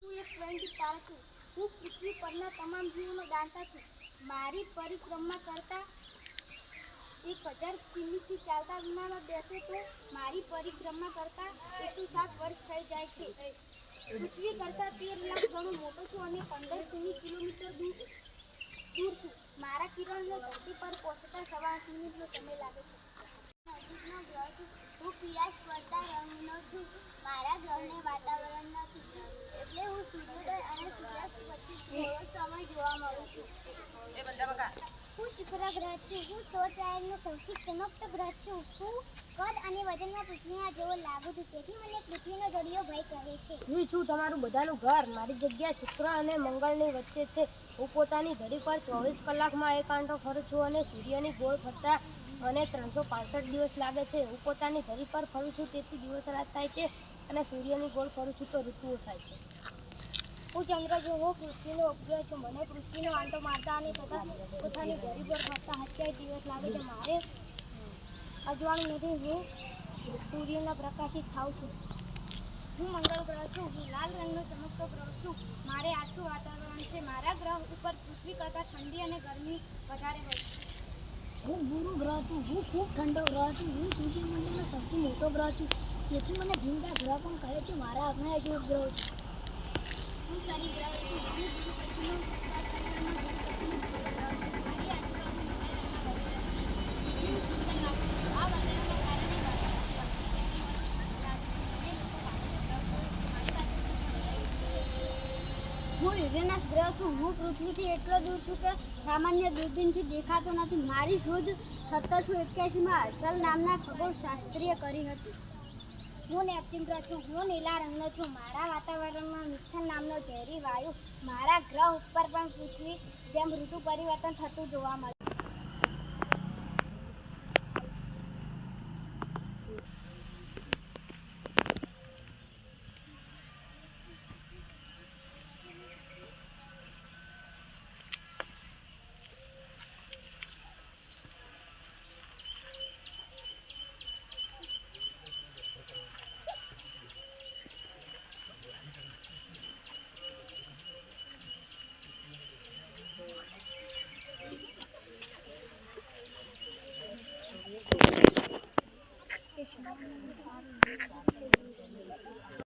હું એક સ્વયંથી તાળ છું. હું પૃથ્વી પરના તમામ જીવોનો દાતા છું. મારી પરિક્રમા કરતા 1000 કિમીથી ચાલતા વિમાનમાં બેસે તો મારી પરિક્રમા કરતા 107 વર્ષ થઈ જાય છે. પૃથ્વી કરતા 13 લાખ ગણો મોટો છું અને 15 કિલોમીટર દૂર છું. મારા કિરણને ધરતી પર પહોંચતા 8.5 મિનિટનો સમય લાગે છે. નજીકનો ગ્રહ છું. હું પીળાશ પડતા રંગનો છું. મારા ગ્રહને વાતાવરણ નથી, એટલે હું સૂર્યોદય અને સૂર્યાસ્ત પછી થોડો સમય જોવા મળું છું. હું શુક્ર ગ્રહ છું. હું સૌર પ્રણાલીનો સૌથી ચમકતો ગ્રહ છું. હું કદ અને વજનમાં પૃથ્વીના જેવો લાગુ છું, તેથી મને પૃથ્વીનો જડિયો ભય કહે છે. હું છું તમારું બધાનું ઘર. મારી જગ્યા શુક્ર અને મંગળની વચ્ચે છે. હું પોતાની ઘડી પર 24 કલાકમાં એક આંટો ફરું છું અને સૂર્યની ગોળ ફરતા અને 365 દિવસ લાગે છે. હું પોતાની ઘડી પર ફરું છું, તેથી દિવસ રાત થાય છે, અને સૂર્યની ગોળ ફરું છું તો ઋતુઓ થાય છે. હું ચંદ્ર છું. હું પૃથ્વીનો ઉપગ્રહ છું. મને પૃથ્વીનો આંટો મારતા અને પોતાની ધરી પર ફરતા 27 દિવસ લાગે છે. મારે અજવાળું નથી. હું સૂર્યના પ્રકાશિત થાઉં છું. હું મંગળ ગ્રહ છું. હું લાલ રંગનો ચમકતો ગ્રહ છું. મારે આછું વાતાવરણ છે. મારા ગ્રહ ઉપર પૃથ્વી કરતાં ઠંડી અને ગરમી વધારે હોય છે. હું ગુરુ ગ્રહ છું. હું ખૂબ ઠંડો ગ્રહ છું. હું સૂર્યમંડળનો સૌથી મોટો ગ્રહ છું, તેથી મને ભીમડા ગ્રહ પણ કહે છે. મારા આંગણે એક ગ્રહ છે. હું શનિ ગ્રહ છું. હું ગુરુ પછીનો સાત ગ્રહનો ગુરુ પછીનો મોટો ગ્રહ છું. મારી આજુબાજુ લીલા રંગના વાદળો છે. હું સુંદર લાગુ છું. આ વાદળોના કારણે વાતાવરણ ગરમી અને લાગે છે, અને લોકો વાંચે ગ્રહ કહે છે. મારી બાજુમાં હું યુરેનસ ગ્રહ છું. હું પૃથ્વીથી એટલો દૂર છું કે સામાન્ય દૂરબીનથી દેખાતો નથી. મારી શોધ 1781માં હર્શલ નામના ખગોળશાસ્ત્રીએ કરી હતી. હું નેપ્ચ્યુન ગ્રહ છું. હું નીલા રંગનો છું. મારા વાતાવરણમાં મિથેન નામનો ઝેરી વાયુ મારા ગ્રહ ઉપર પણ પૃથ્વી જેમ ઋતુ પરિવર્તન થતું જોવા મળે